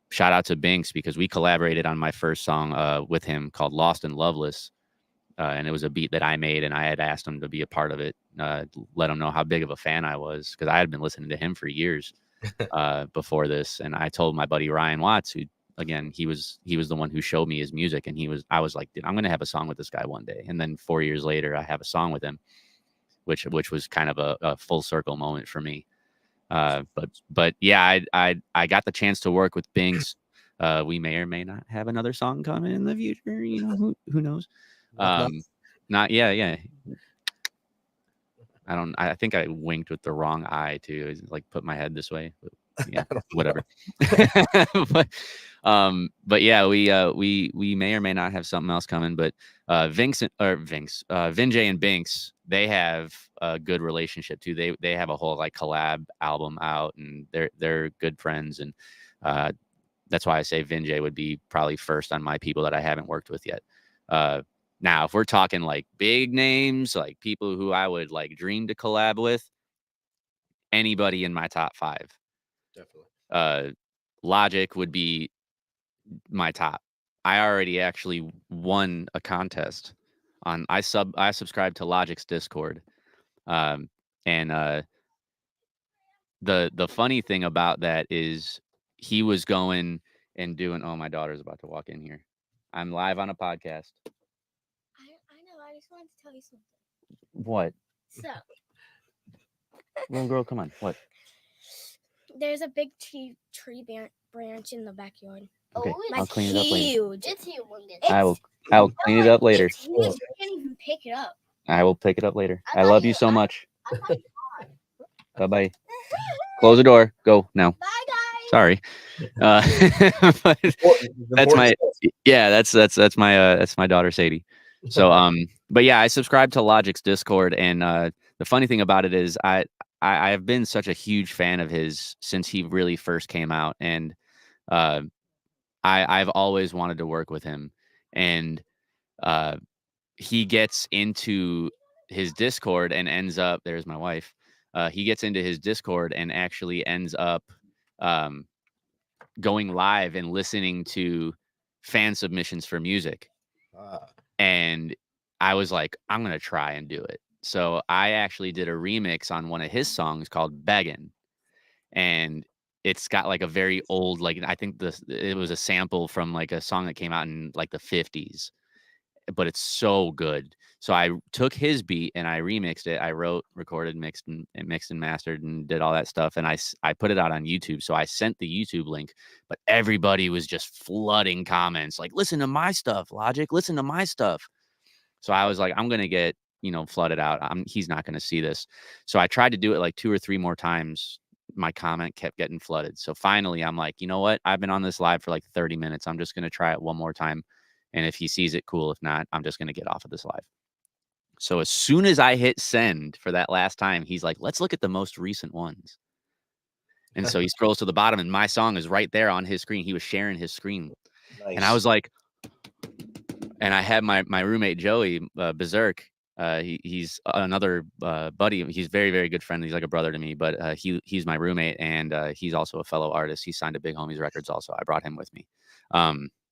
shout out to Binks because we collaborated on my first song with him called Lost and Loveless. And it was a beat that I made and I had asked him to be a part of it, let him know how big of a fan I was because I had been listening to him for years before this. And I told my buddy Ryan Watts, who again, he was the one who showed me his music. And I was like, dude, I'm going to have a song with this guy one day. And then 4 years later, I have a song with him, which was kind of a full circle moment for me. But yeah, I got the chance to work with Binks. We may or may not have another song coming in the future. Who knows? Yeah. I think I winked with the wrong eye too. Like put my head this way. But yeah, whatever. But yeah, we may or may not have something else coming. But Vinjay and Binks, they have a good relationship too. They have a whole like collab album out, and they're good friends, and that's why I say Vinjay would be probably first on my people that I haven't worked with yet. Now, if we're talking like big names, like people who I would like dream to collab with, anybody in my top 5. Definitely. Logic would be my top. I already actually won a contest on I subscribed to Logic's Discord. And the funny thing about that is he was going and doing, oh, my daughter's about to walk in here. I'm live on a podcast. I know. I just wanted to tell you something. What? So, little girl, come on. What? There's a big tree branch in the backyard. Okay, Oh, I'll clean it up later. Huge. It's huge. I will clean it up later. It's huge. You can't even pick it up. I will pick it up later. I love you so much. Bye-bye. Close the door. Go now. Bye, guys. Sorry. But that's my daughter Sadie. So but yeah, I subscribe to Logic's Discord, and the funny thing about it is I I've been such a huge fan of his since he really first came out, and I've always wanted to work with him. And he gets into his Discord and ends up, there's my wife. He gets into his Discord and actually ends up going live and listening to fan submissions for music. And I was like, I'm going to try and do it. So I actually did a remix on one of his songs called Beggin'. And it's got like a very old, like, I think it was a sample from like a song that came out in like the 50s, but it's so good. So I took his beat and I remixed it. I wrote, recorded, mixed and mastered and did all that stuff. And I put it out on YouTube. So I sent the YouTube link, but everybody was just flooding comments like, listen to my stuff, Logic, listen to my stuff. So I was like, I'm going to get, flooded out. He's not going to see this. So I tried to do it like 2 or 3 more times. My comment kept getting flooded. So finally I'm like, you know what? I've been on this live for like 30 minutes. I'm just going to try it one more time. And if he sees it, cool. If not, I'm just going to get off of this live. So as soon as I hit send for that last time, he's like, let's look at the most recent ones. And so he scrolls to the bottom and my song is right there on his screen. He was sharing his screen. Nice. And I was like, and I had my roommate, Joey Berserk. He's another buddy. He's very, very good friend. He's like a brother to me, but he's my roommate. And he's also a fellow artist. He signed to Big Homiez Recordz also. I brought him with me.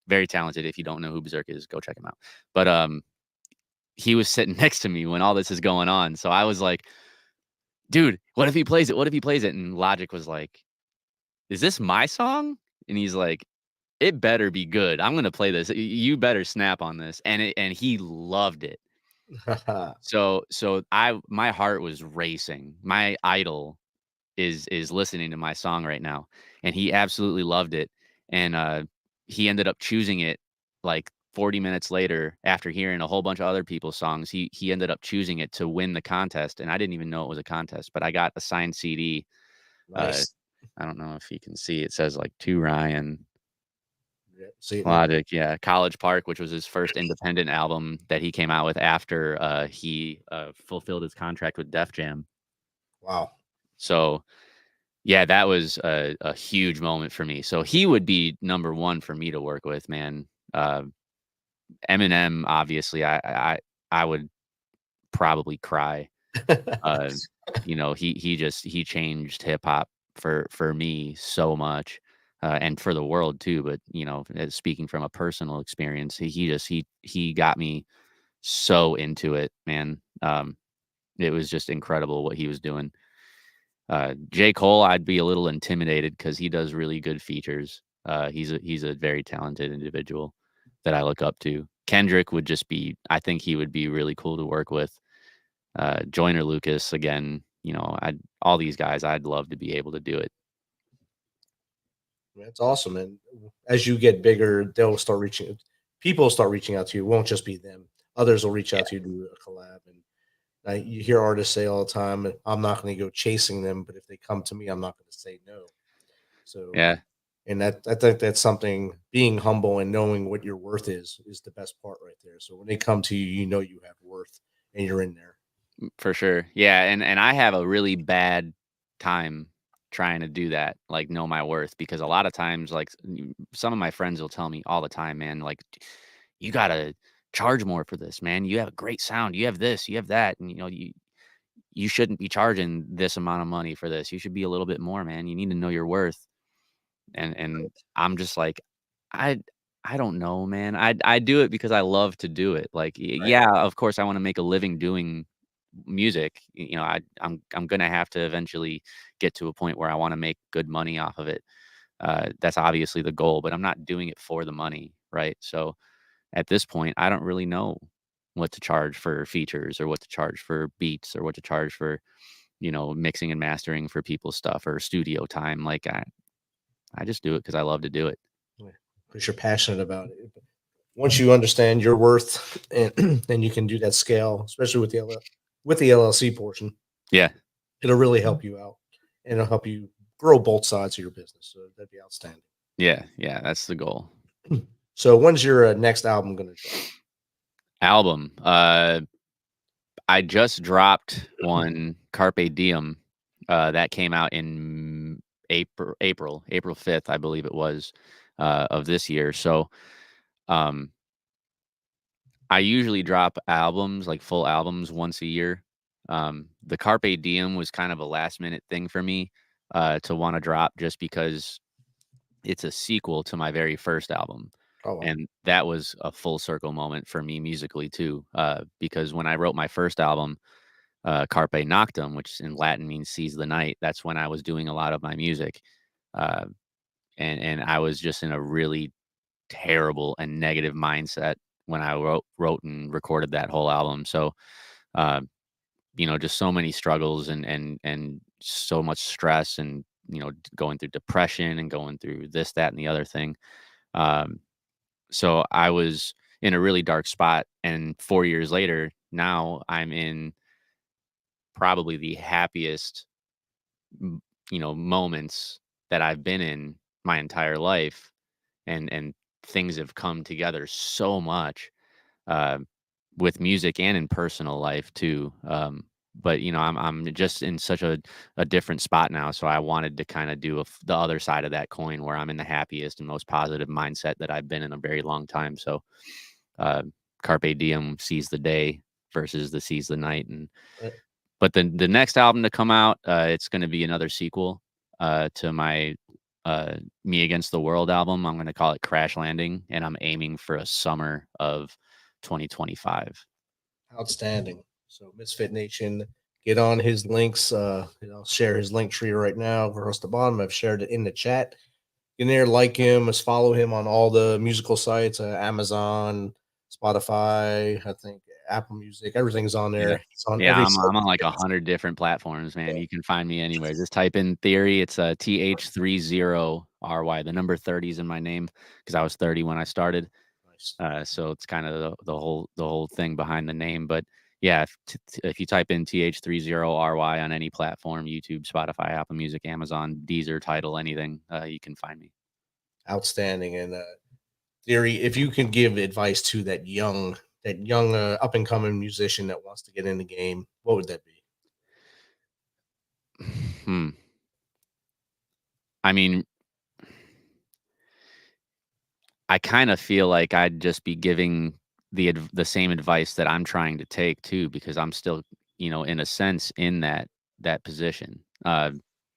Very talented. If you don't know who Berserk is, go check him out. But he was sitting next to me when all this is going on. So I was like, dude, what if he plays it? What if he plays it? And Logic was like, is this my song? And he's like, it better be good. I'm going to play this. You better snap on this. And he loved it. So my heart was racing. My idol is listening to my song right now. And he absolutely loved it. And he ended up choosing it like 40 minutes later after hearing a whole bunch of other people's songs. He ended up choosing it to win the contest. And I didn't even know it was a contest, but I got a signed CD. Nice. I don't know if you can see, it says like to Ryan Logic. Yeah. College Park, which was his first independent album that he came out with after he fulfilled his contract with Def Jam. Wow. So yeah, that was a huge moment for me. So he would be number one for me to work with, man. Eminem, obviously, I would probably cry. He changed hip hop for me so much, and for the world too. But speaking from a personal experience, he got me so into it, man. It was just incredible what he was doing. J. Cole, I'd be a little intimidated because he does really good features. He's a very talented individual that I look up to. Kendrick would just be, I think he would be really cool to work with. Joyner Lucas, again, all these guys, I'd love to be able to do it. That's awesome. And as you get bigger, people start reaching out to you. It won't just be them. Others will reach out to you to do a collab. And you hear artists say all the time, I'm not going to go chasing them, but if they come to me, I'm not going to say no. So, yeah. And I think that's something, being humble and knowing what your worth is the best part right there. So when they come to you, you have worth and you're in there. For sure. Yeah. And I have a really bad time trying to do that, like know my worth, because a lot of times, like some of my friends will tell me all the time, man, like you got to charge more for this, man. You have a great sound. You have this, you have that. And you shouldn't be charging this amount of money for this. You should be a little bit more, man. You need to know your worth. And I'm just like, I don't know, man. I do it because I love to do it. Like, right. Yeah, of course I want to make a living doing music. I'm going to have to eventually get to a point where I want to make good money off of it. That's obviously the goal, but I'm not doing it for the money. Right. So at this point, I don't really know what to charge for features or what to charge for beats or what to charge for, mixing and mastering for people's stuff or studio time. Like I just do it because I love to do it. Because you're passionate about it. But once you understand your worth, and then you can do that scale, especially with the LLC portion. Yeah, it'll really help you out, and it'll help you grow both sides of your business. So that'd be outstanding. Yeah, that's the goal. So when's your next album going to drop? Album. I just dropped one, Carpe Diem. That came out in April 5th, I believe it was, of this year. So I usually drop albums, like full albums, once a year. The Carpe Diem was kind of a last minute thing for me to want to drop, just because it's a sequel to my very first album. Oh, wow. And that was a full circle moment for me musically too, because when I wrote my first album, Carpe Noctem, which in Latin means seize the night, that's when I was doing a lot of my music. Uh, and I was just in a really terrible and negative mindset when I wrote and recorded that whole album. So, uh, just so many struggles and so much stress, and going through depression and going through this, that, and the other thing. So I was in a really dark spot, and 4 years later, now I'm in probably the happiest, moments that I've been in my entire life, and things have come together so much, uh, with music and in personal life too. But I'm just in such a different spot now, so I wanted to kind of do the other side of that coin, where I'm in the happiest and most positive mindset that I've been in a very long time. So, uh, Carpe Diem, seize the day versus the seize the night. And Right. but the next album to come out, it's going to be another sequel to my Me Against the World album. I'm going to call it Crash Landing, and I'm aiming for a summer of 2025. Outstanding. So Misfit Nation, get on his links. I'll share his link tree right now across the bottom. I've shared it in the chat. Get in there, like him, just follow him on all the musical sites, Amazon, Spotify, I think Apple Music, everything's on there. Yeah. It's on Yeah, every I'm on like 100 different platforms, man. Yeah. You can find me anywhere. Just type in Theory. It's a TH30RY. The number 30 is in my name because I was 30 when I started. Nice. So it's kind of the whole thing behind the name. But yeah, if you type in TH30RY on any platform, YouTube, Spotify, Apple Music, Amazon, Deezer, Tidal, anything, you can find me. Outstanding. And Theory, if you can give advice to that young up and coming musician that wants to get in the game, what would that be? I mean, I kind of feel like I'd just be giving the same advice that I'm trying to take too, because I'm still, in a sense, in that position.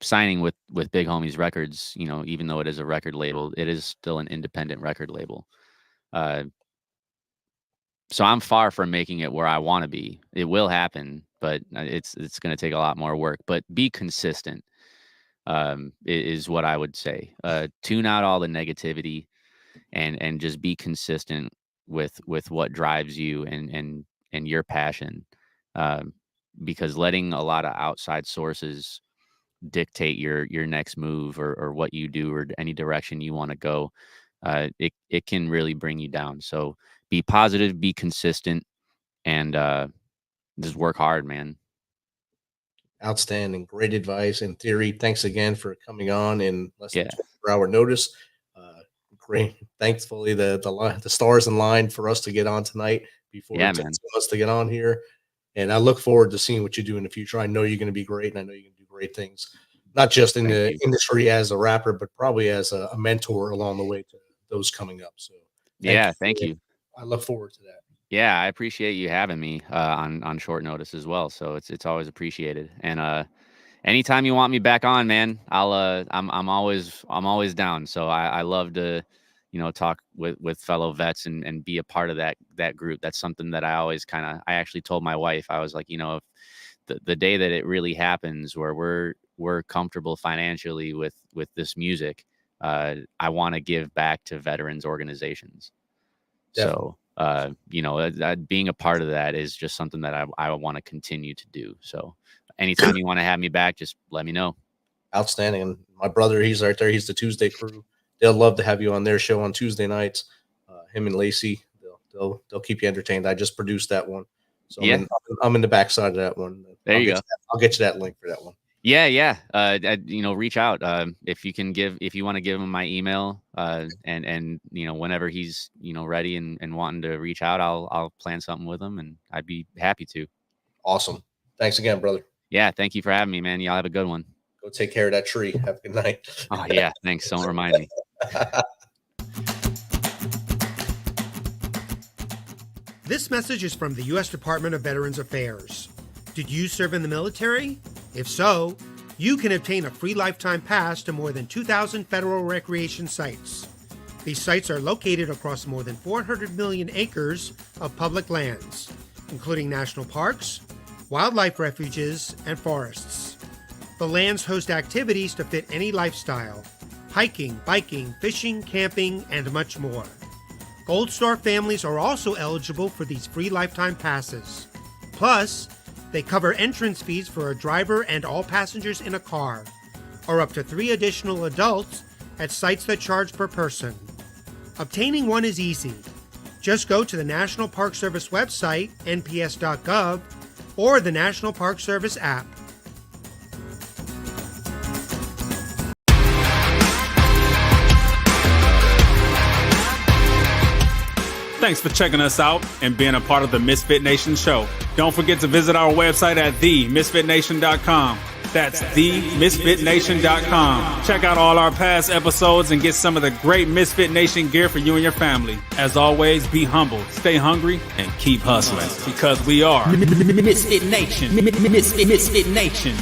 Signing with Big Homiez Recordz, even though it is a record label, it is still an independent record label. So I'm far from making it where I want to be. It will happen, but it's going to take a lot more work. But be consistent, is what I would say. Tune out all the negativity, and just be consistent with what drives you and your passion. Because letting a lot of outside sources dictate your next move, or what you do, or any direction you want to go, it can really bring you down. So be positive, be consistent, and just work hard, man. Outstanding. Great advice. In Theory, thanks again for coming on in less than Yeah. 24-hour notice. Great. Thankfully, the stars in line for us to get on tonight before Yeah, it man. takes us to get on here. And I look forward to seeing what you do in the future. I know you're going to be great, and I know you're going to do great things, not just in Thank the you. industry as a rapper, but probably as a mentor along the way to those coming up. So, Thank you. I look forward to that. Yeah, I appreciate you having me on short notice as well. So it's always appreciated. And anytime you want me back on, man, I'm always down. So I love to, talk with fellow vets and be a part of that group. That's something that I always I actually told my wife. I was like, if the day that it really happens, where we're comfortable financially with this music, I want to give back to veterans organizations. Definitely. So, being a part of that is just something that I want to continue to do. So anytime you want to have me back, just let me know. Outstanding. And my brother, he's right there. He's the Tuesday crew. They'll love to have you on their show on Tuesday nights. Him and Lacey, they'll keep you entertained. I just produced that one. So I'm in the backside of that one. There you go. I'll get you that link for that one. Yeah. Reach out if you want to give him my email, and whenever he's ready and wanting to reach out, I'll plan something with him, and I'd be happy to. Awesome. Thanks again, brother. Yeah, thank you for having me, man. Y'all have a good one. Go take care of that tree. Have a good night. Oh, yeah. Thanks. Don't remind me. This message is from the U.S. Department of Veterans Affairs. Did you serve in the military? If so, you can obtain a free lifetime pass to more than 2,000 federal recreation sites. These sites are located across more than 400 million acres of public lands, including national parks, wildlife refuges, and forests. The lands host activities to fit any lifestyle: hiking, biking, fishing, camping, and much more. Gold Star families are also eligible for these free lifetime passes. Plus, they cover entrance fees for a driver and all passengers in a car, or up to 3 additional adults at sites that charge per person. Obtaining one is easy. Just go to the National Park Service website, nps.gov, or the National Park Service app. Thanks for checking us out and being a part of the Misfit Nation Show. Don't forget to visit our website at themisfitnation.com. That's themisfitnation.com. Check out all our past episodes and get some of the great Misfit Nation gear for you and your family. As always, be humble, stay hungry, and keep hustling, because we are Misfit Nation. Misfit Nation.